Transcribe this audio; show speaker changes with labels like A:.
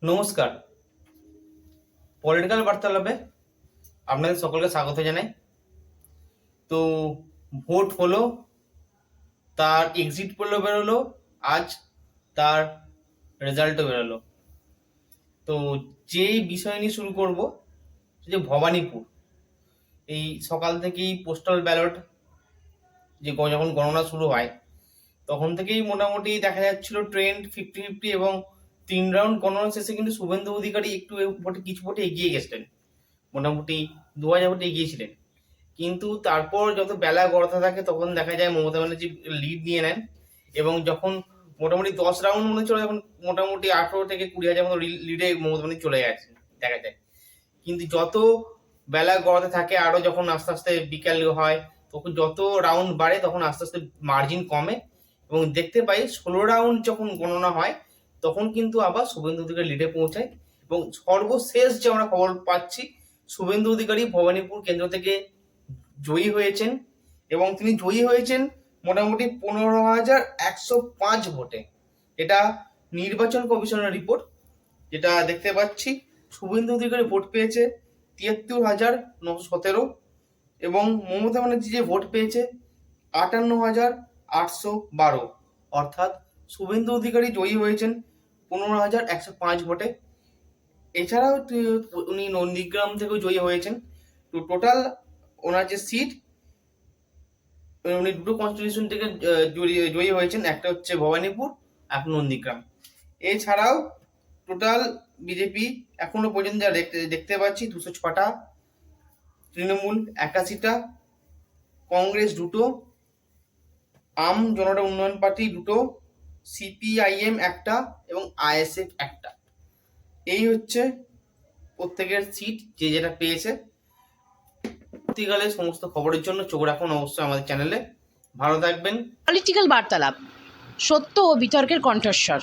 A: নমস্কার। পলিটিক্যাল বার্তালাপে আপনাদের সকলকে স্বাগত জানাই। তো ভোট হলো, তার এক্সিট পোলও বেরোলো, আজ তার রেজাল্টও বেরোলো। তো যেই বিষয় নিয়ে শুরু করব, যে ভবানীপুর, এই সকাল থেকেই পোস্টাল ব্যালট যখন গণনা শুরু হয় তখন থেকেই মোটামুটি দেখা যাচ্ছিল ট্রেন্ড 50-50, এবং 3 রাউন্ড গণনা শেষে কিন্তু শুভেন্দু অধিকারী একটু কিছু ভোটে এগিয়ে গেছিলেন, মোটামুটি 2000 ভোটে এগিয়েছিলেন। কিন্তু তারপর যত বেলা গড়াতে থাকে তখন দেখা যায় মমতা ব্যানার্জি লিড নিয়ে নেন, এবং যখন মোটামুটি 10 রাউন্ড মনে চলে, যখন মোটামুটি 18,000-20,000 মতো লিডে মমতা ব্যানার্জি চলে গেছে দেখা যায়। কিন্তু যত বেলা গড়াতে থাকে, আরো যখন আস্তে আস্তে বিকাল হয়, তখন যত রাউন্ড বাড়ে তখন আস্তে আস্তে মার্জিন কমে, এবং দেখতে পাই 16 রাউন্ড যখন গণনা হয় তখন কিন্তু আবার শুভেন্দু অধিকারী লিডে পৌঁছায়। এবং সর্বশেষ যে আমরা খবর পাচ্ছি, শুভেন্দু অধিকারী ভবানীপুর কেন্দ্র থেকে জয়ী হয়েছেন, এবং তিনি জয়ী হয়েছেন মোটামুটি 15,105 ভোটে। এটা নির্বাচন কমিশনের রিপোর্ট, যেটা দেখতে পাচ্ছি। শুভেন্দু অধিকারী ভোট পেয়েছে 73,917, এবং মমতা ব্যানার্জি যে ভোট পেয়েছে 58,812। অর্থাৎ শুভেন্দু অধিকারী জয়ী হয়েছেন 15,105 ভোটে। এছাড়াও উনি নন্দীগ্রাম থেকেও জয়ী হয়েছেন। তো টোটাল ওনার যে সিট, উনি দুটো কনস্টিটিউশন থেকে জয়ী হয়েছেন, একটা হচ্ছে ভবানীপুর, এক নন্দীগ্রাম। এছাড়াও টোটাল বিজেপি এখনো পর্যন্ত যা দেখতে পাচ্ছি 206টা, তৃণমূল 81টা, কংগ্রেস 2টো, আম জনতা উন্নয়ন পার্টি 2টো, সিপিআইএম 1টা, এবং আইএসএফ 1টা। এই হচ্ছে প্রত্যেকের সিট যে যেটা পেয়েছে। পরবর্তীকালে সমস্ত খবরের জন্য চোখ রাখুন অবশ্যই আমাদের চ্যানেলে। ভালো থাকবেন।
B: পলিটিক্যাল বার্তালাপ, সত্য ও বিতর্কের কণ্ঠস্বর।